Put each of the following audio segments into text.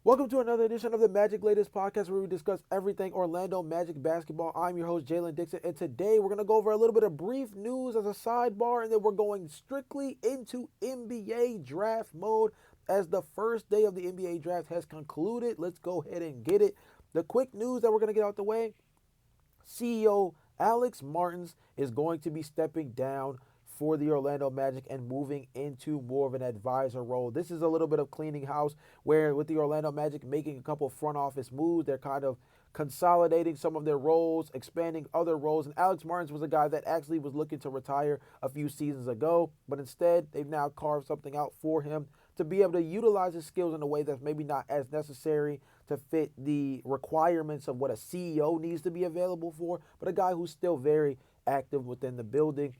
Welcome to another edition of the Magic Latest Podcast where we discuss everything Orlando Magic basketball. I'm your host, Jalon Dixon, and today we're going to go over a little bit of brief news as a sidebar, and then we're going strictly into NBA draft mode as the first day of the NBA draft has concluded. Let's go ahead and get it. The quick news that we're going to get out the way, CEO Alex Martins is going to be stepping down for the Orlando Magic and moving into more of an advisor role. This is a little bit of cleaning house where with the Orlando Magic making a couple front office moves, they're kind of consolidating some of their roles, expanding other roles. And Alex Martins was a guy that actually was looking to retire a few seasons ago, but instead they've now carved something out for him to be able to utilize his skills in a way that's maybe not as necessary to fit the requirements of what a CEO needs to be available for, but a guy who's still very active within the building.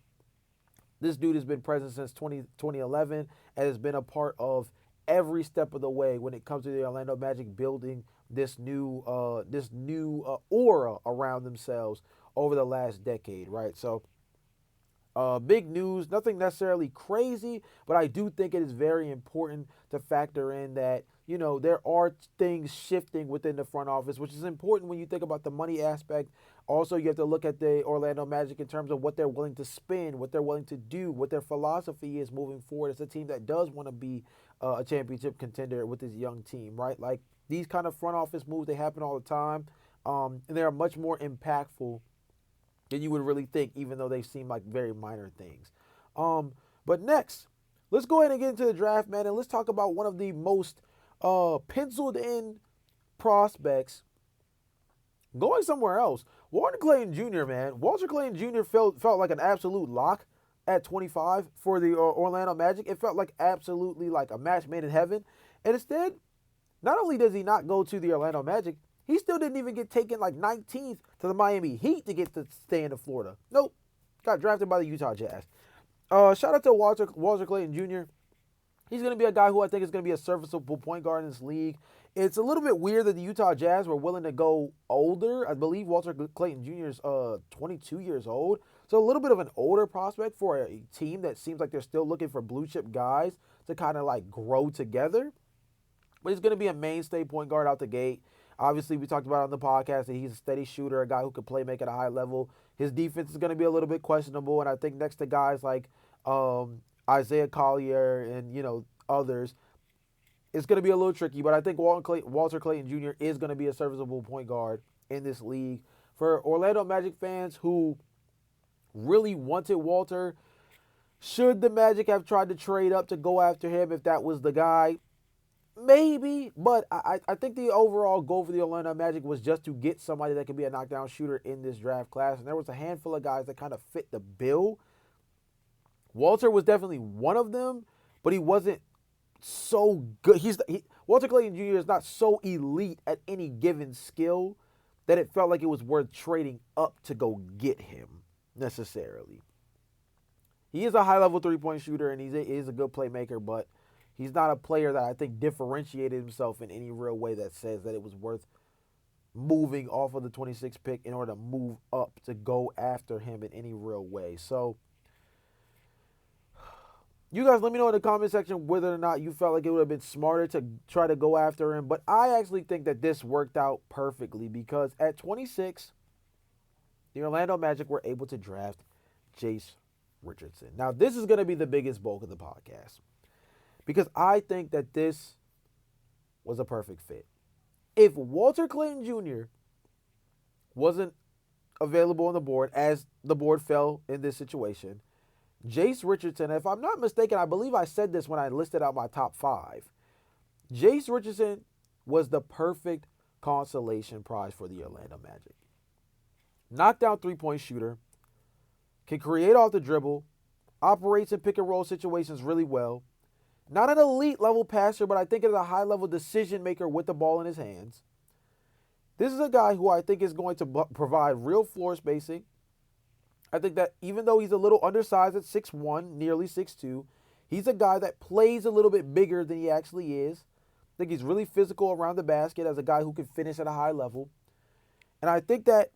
This dude has been present since 2011 and has been a part of every step of the way when it comes to the Orlando Magic building this new aura around themselves over the last decade, right? So big news, nothing necessarily crazy, but I do think it is very important to factor in that, there are things shifting within the front office, which is important when you think about the money aspect. Also, you have to look at the Orlando Magic in terms of what they're willing to spend, what they're willing to do, what their philosophy is moving forward. It's a team that does want to be a championship contender with this young team, right? Like these kind of front office moves, they happen all the time, and they are much more impactful than you would really think, even though they seem like very minor things. But next, let's go ahead and get into the draft, man, and let's talk about one of the most penciled in prospects going somewhere else. Walter Clayton Jr., man. Walter Clayton Jr. felt like an absolute lock at 25 for the Orlando Magic. It felt like absolutely like a match made in heaven. And instead, not only does he not go to the Orlando Magic, he still didn't even get taken like 19th to the Miami Heat to get to stay in Florida. Nope. Got drafted by the Utah Jazz. Shout out to Walter Clayton Jr. He's going to be a guy who I think is going to be a serviceable point guard in this league. It's a little bit weird that the Utah Jazz were willing to go older. I believe Walter Clayton Jr. is 22 years old. So a little bit of an older prospect for a team that seems like they're still looking for blue chip guys to kind of like grow together. But he's going to be a mainstay point guard out the gate. Obviously, we talked about on the podcast that he's a steady shooter, a guy who can play make at a high level. His defense is going to be a little bit questionable, and I think next to guys like Isaiah Collier and others, it's going to be a little tricky. But I think Walter Clayton Jr. is going to be a serviceable point guard in this league. For Orlando Magic fans who really wanted Walter, should the Magic have tried to trade up to go after him if that was the guy? Maybe, but I think the overall goal for the Orlando Magic was just to get somebody that could be a knockdown shooter in this draft class, and there was a handful of guys that kind of fit the bill. Walter was definitely one of them, but he wasn't so good. Walter Clayton Jr. is not so elite at any given skill that it felt like it was worth trading up to go get him necessarily. He is a high-level three-point shooter, and he is a good playmaker, but he's not a player that I think differentiated himself in any real way that says that it was worth moving off of the 26th pick in order to move up to go after him in any real way. So, you guys let me know in the comment section whether or not you felt like it would have been smarter to try to go after him. But I actually think that this worked out perfectly because at 26, the Orlando Magic were able to draft Jace Richardson. Now, this is going to be the biggest bulk of the podcast, because I think that this was a perfect fit. If Walter Clayton Jr. wasn't available on the board, as the board fell in this situation, Jace Richardson, if I'm not mistaken, I believe I said this when I listed out my top 5. Jace Richardson was the perfect consolation prize for the Orlando Magic. Knockdown three-point shooter, can create off the dribble, operates in pick-and-roll situations really well. Not an elite level passer, but I think is a high level decision maker with the ball in his hands. This is a guy who I think is going to provide real floor spacing. I think that even though he's a little undersized at 6'1", nearly 6'2", he's a guy that plays a little bit bigger than he actually is. I think he's really physical around the basket as a guy who can finish at a high level. And I think that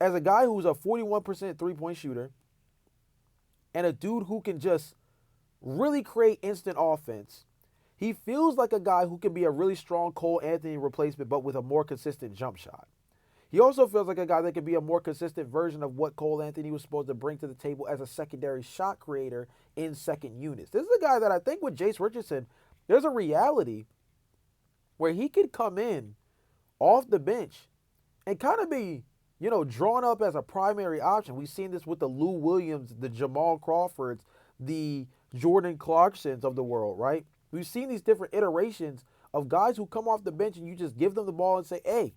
as a guy who's a 41% three-point shooter and a dude who can just really create instant offense, He feels like a guy who can be a really strong Cole Anthony replacement, but with a more consistent jump shot. He also feels like a guy that can be a more consistent version of what Cole Anthony was supposed to bring to the table as a secondary shot creator in second units. This is a guy that I think with Jace Richardson, there's a reality where he could come in off the bench and kind of be, drawn up as a primary option. We've seen this with the Lou Williams, the Jamal Crawfords, the Jordan Clarksons of the world, right? We've seen these different iterations of guys who come off the bench and you just give them the ball and say, hey,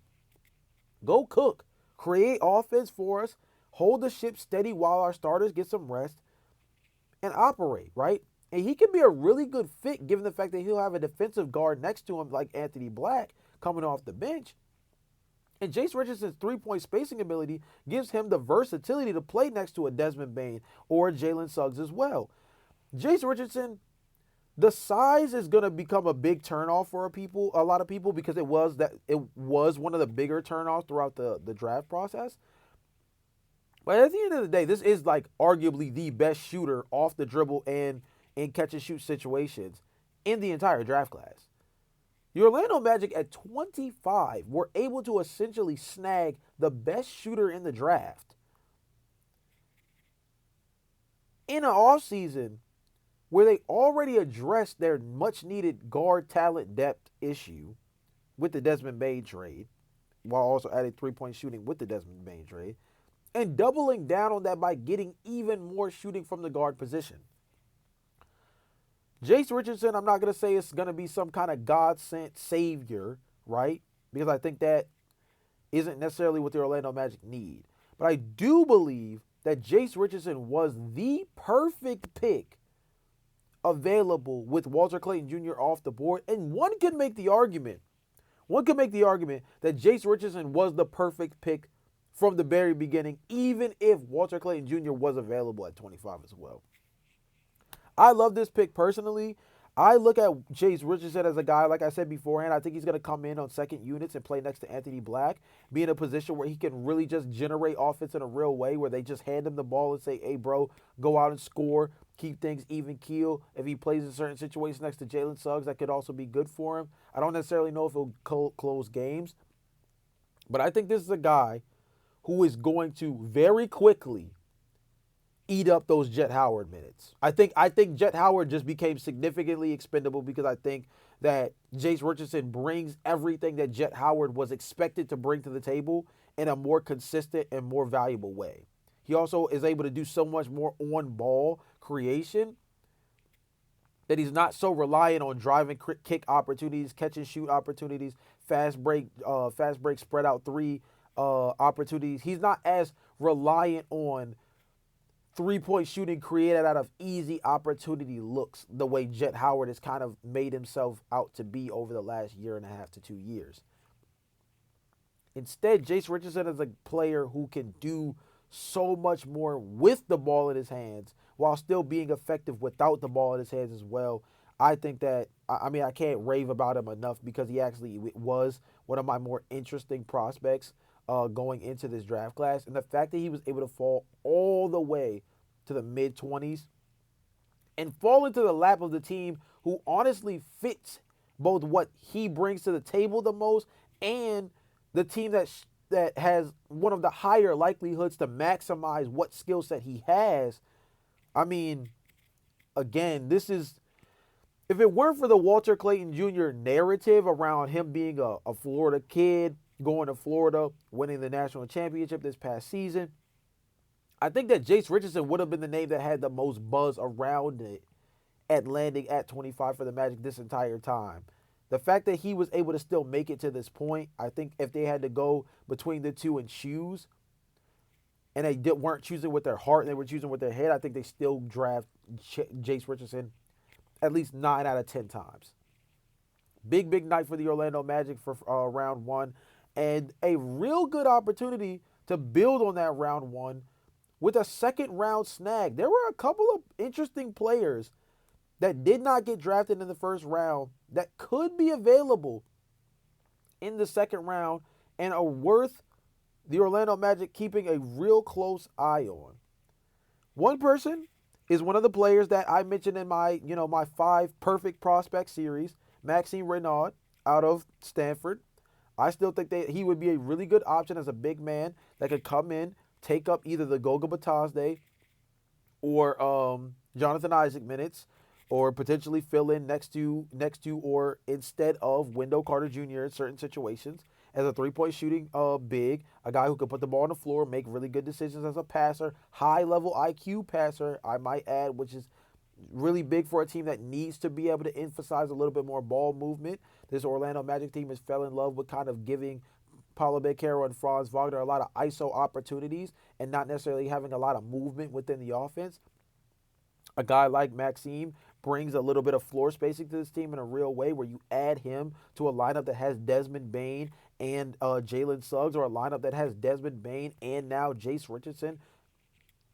go cook, create offense for us, hold the ship steady while our starters get some rest, and operate, right? And he can be a really good fit given the fact that he'll have a defensive guard next to him like Anthony Black coming off the bench. And Jace Richardson's three-point spacing ability gives him the versatility to play next to a Desmond Bane or a Jalen Suggs as well. Jace Richardson, the size is going to become a big turnoff for a lot of people because it was one of the bigger turnoffs throughout the draft process. But at the end of the day, this is like arguably the best shooter off the dribble and in catch-and-shoot situations in the entire draft class. The Orlando Magic at 25 were able to essentially snag the best shooter in the draft in an offseason where they already addressed their much-needed guard talent depth issue with the Desmond Bane trade, while also adding three-point shooting with the Desmond Bane trade, and doubling down on that by getting even more shooting from the guard position. Jace Richardson, I'm not going to say it's going to be some kind of God-sent savior, right? Because I think that isn't necessarily what the Orlando Magic need. But I do believe that Jace Richardson was the perfect pick available with Walter Clayton Jr. off the board. And one could make the argument that Jace Richardson was the perfect pick from the very beginning, even if Walter Clayton Jr. was available at 25 as well. I love this pick personally. I look at Jace Richardson as a guy, like I said beforehand, I think he's going to come in on second units and play next to Anthony Black, be in a position where he can really just generate offense in a real way, where they just hand him the ball and say, hey, bro, go out and score, keep things even keel. If he plays in certain situations next to Jalen Suggs, that could also be good for him. I don't necessarily know if he'll close games, but I think this is a guy who is going to very quickly eat up those Jet Howard minutes. I think Jet Howard just became significantly expendable because I think that Jace Richardson brings everything that Jet Howard was expected to bring to the table in a more consistent and more valuable way. He also is able to do so much more on-ball creation that he's not so reliant on driving kick opportunities, catch and shoot opportunities, fast break spread out three opportunities. He's not as reliant on three-point shooting created out of easy opportunity looks the way Jet Howard has kind of made himself out to be over the last year and a half to 2 years. Instead, Jace Richardson is a player who can do so much more with the ball in his hands while still being effective without the ball in his hands as well. I think that, I can't rave about him enough because he actually was one of my more interesting prospects going into this draft class. And the fact that he was able to fall all the way to the mid-20s and fall into the lap of the team who honestly fits both what he brings to the table the most and the team that has one of the higher likelihoods to maximize what skill set he has. Again, this is, if it weren't for the Walter Clayton Jr. narrative around him being a Florida kid, going to Florida, winning the national championship this past season, I think that Jace Richardson would have been the name that had the most buzz around it at landing at 25 for the Magic this entire time. The fact that he was able to still make it to this point, I think if they had to go between the two and choose, and they weren't choosing with their heart, they were choosing with their head, I think they still draft Jace Richardson at least 9 out of 10 times. Big night for the Orlando Magic for round one, and a real good opportunity to build on that round one with a second round snag. There were a couple of interesting players that did not get drafted in the first round that could be available in the second round and are worth the Orlando Magic keeping a real close eye on. One person is one of the players that I mentioned in my 5 perfect prospect series, Maxime Renaud out of Stanford. I still think that he would be a really good option as a big man that could come in, take up either the Goga Batazde or Jonathan Isaac minutes, or potentially fill in next to or instead of Wendell Carter Jr. in certain situations as a three-point shooting big, a guy who can put the ball on the floor, make really good decisions as a passer, high-level IQ passer, I might add, which is really big for a team that needs to be able to emphasize a little bit more ball movement. This Orlando Magic team has fell in love with kind of giving Paulo Banchero and Franz Wagner a lot of ISO opportunities and not necessarily having a lot of movement within the offense. A guy like Maxime brings a little bit of floor spacing to this team in a real way where you add him to a lineup that has Desmond Bane and Jalen Suggs, or a lineup that has Desmond Bane and now Jace Richardson,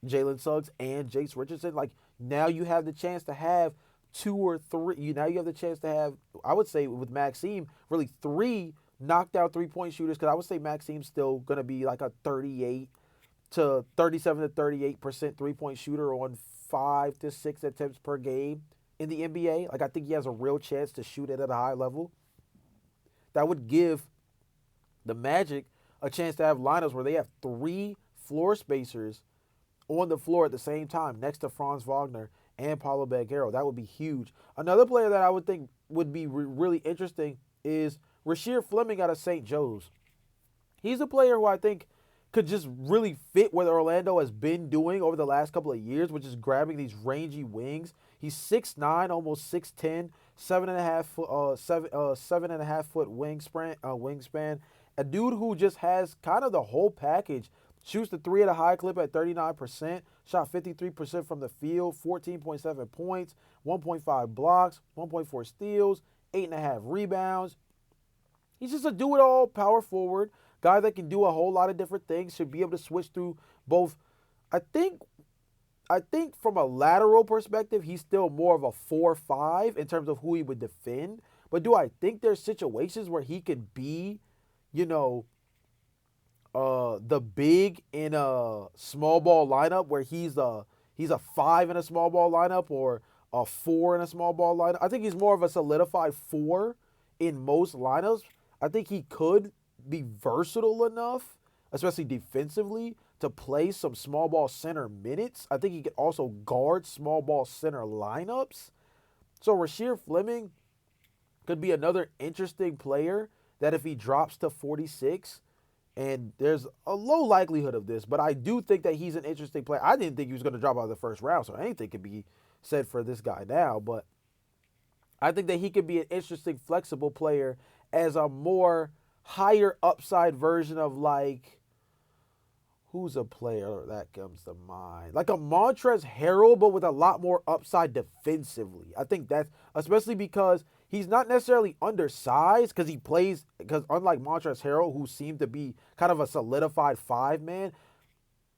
Jalen Suggs and Jace Richardson. Like, now you have the chance to have two or three. Now you have the chance to have, I would say with Maxime, really 3 knocked out 3-point shooters, because I would say Maxime's still going to be like a 38 to 37 to 38% 3-point shooter on 5 to 6 attempts per game in the NBA. Like, I think he has a real chance to shoot it at a high level. That would give the Magic a chance to have lineups where they have 3 floor spacers on the floor at the same time next to Franz Wagner and Paulo Banchero. That would be huge. Another player that I would think would be really interesting is Rasheer Fleming out of St. Joe's. He's a player who I think could just really fit what Orlando has been doing over the last couple of years, which is grabbing these rangy wings. He's 6'9", almost 6'10", 7.5 foot wingspan. A dude who just has kind of the whole package. Shoots the 3 at a high clip at 39%, shot 53% from the field, 14.7 points, 1.5 blocks, 1.4 steals, 8.5 rebounds. He's just a do-it-all power forward, guy that can do a whole lot of different things, should be able to switch through both. I think from a lateral perspective, he's still more of a 4-5 in terms of who he would defend. But do I think there's situations where he could be, the big in a small ball lineup where he's a 5 in a small ball lineup or a 4 in a small ball lineup? I think he's more of a solidified 4 in most lineups. I think he could be versatile enough, especially defensively, to play some small ball center minutes. I think he could also guard small ball center lineups. So Rasheer Fleming could be another interesting player that if he drops to 46, and there's a low likelihood of this, but I do think that he's an interesting player. I didn't think he was going to drop out of the first round, so anything could be said for this guy now. But I think that he could be an interesting, flexible player as a more higher upside version of, like, who's a player that comes to mind? Like a Montrezl Harrell, but with a lot more upside defensively. I think that's, especially because he's not necessarily undersized, because unlike Montrezl Harrell, who seemed to be kind of a solidified 5-man,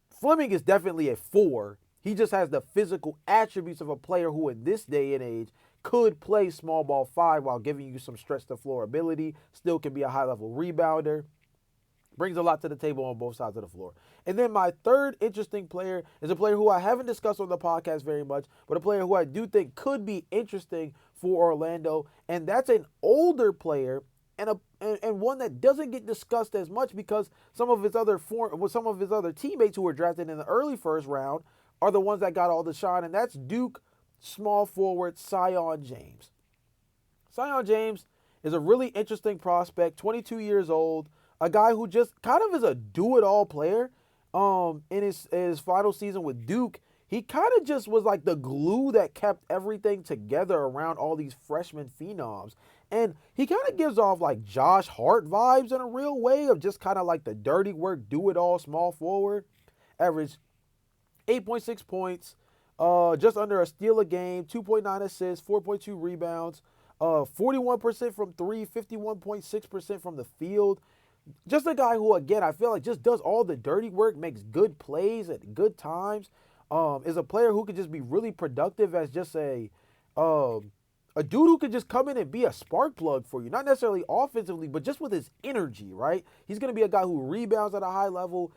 Fleming is definitely a 4. He just has the physical attributes of a player who in this day and age could play small ball 5 while giving you some stretch to floor ability, still can be a high level rebounder. Brings a lot to the table on both sides of the floor. And then my third interesting player is a player who I haven't discussed on the podcast very much, but a player who I do think could be interesting for Orlando, and that's an older player and one that doesn't get discussed as much because some of his other teammates who were drafted in the early first round are the ones that got all the shine, and that's Duke small forward Sion James. Sion James is a really interesting prospect, 22 years old, a guy who just kind of is a do-it-all player. In his final season with Duke, he kind of just was like the glue that kept everything together around all these freshman phenoms. And he kind of gives off like Josh Hart vibes in a real way of just kind of like the dirty work, do-it-all small forward. Average 8.6 points, just under a steal a game, 2.9 assists, 4.2 rebounds, 41% from 3, 51.6% from the field. Just a guy who, again, I feel like just does all the dirty work, makes good plays at good times, is a player who could just be really productive as just a dude who could just come in and be a spark plug for you. Not necessarily offensively, but just with his energy, right? He's going to be a guy who rebounds at a high level,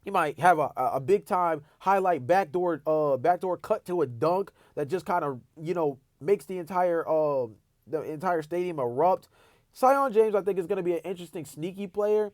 He might have a big time highlight backdoor cut to a dunk that just kind of makes the entire stadium erupt. Zion James, I think, is going to be an interesting sneaky player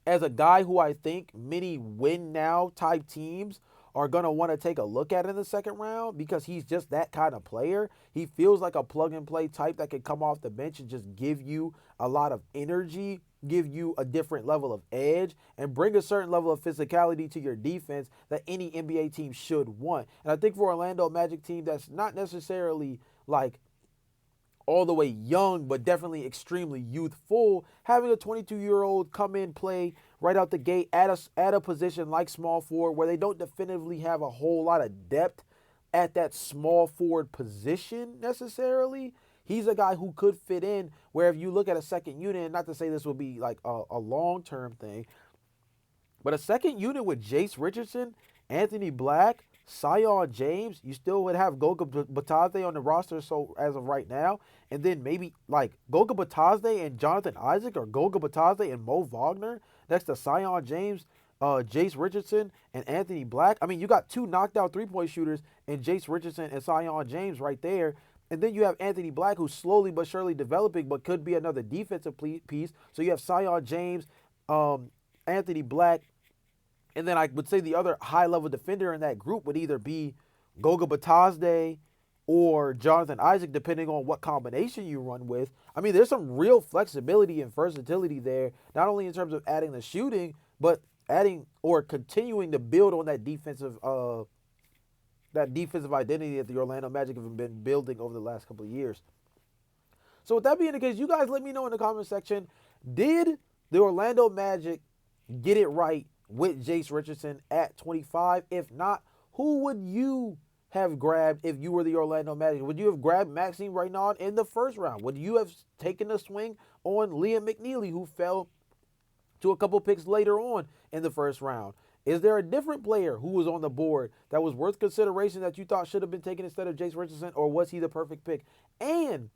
as a guy who I think many win now type teams are going to want to take a look at in the second round because he's just that kind of player. He feels like a plug and play type that can come off the bench and just give you a lot of energy, give you a different level of edge, and bring a certain level of physicality to your defense that any NBA team should want. And I think for Orlando Magic team that's not necessarily like all the way young, but definitely extremely youthful, having a 22-year-old come in, play right out the gate at a position like small forward where they don't definitively have a whole lot of depth at that small forward position necessarily. He's a guy who could fit in where if you look at a second unit, and not to say this will be like a long-term thing, but a second unit with Jace Richardson, Anthony Black, Zion James, you still would have Goga Batadze on the roster so as of right now. And then maybe like Goga Batadze and Jonathan Isaac or Goga Batadze and Mo Wagner next to Zion James, Jace Richardson, and Anthony Black. I mean, you got two knocked out three-point shooters in Jace Richardson and Zion James right there. And then you have Anthony Black, who's slowly but surely developing, but could be another defensive piece. So you have Zion James, Anthony Black, and then I would say the other high-level defender in that group would either be Goga Batadze or Jonathan Isaac, depending on what combination you run with. I mean, there's some real flexibility and versatility there, not only in terms of adding the shooting, but adding or continuing to build on that defensive identity that the Orlando Magic have been building over the last couple of years. So with that being the case, you guys let me know in the comment section, did the Orlando Magic get it right with Jace Richardson at 25? If not, who would you have grabbed if you were the Orlando Magic? Would you have grabbed Maxime Reynaud in the first round? Would you have taken a swing on Liam McNeely, who fell to a couple picks later on in the first round? Is there a different player who was on the board that was worth consideration that you thought should have been taken instead of Jace Richardson, or was he the perfect pick? And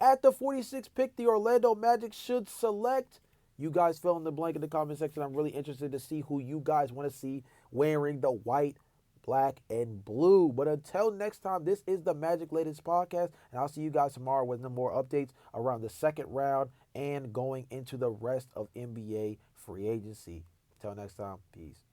at the 46th pick, the Orlando Magic should select. You guys fill in the blank in the comment section. I'm really interested to see who you guys want to see wearing the white, black, and blue. But until next time, this is the Magic Latest Podcast, and I'll see you guys tomorrow with no more updates around the second round and going into the rest of NBA free agency. Until next time, peace.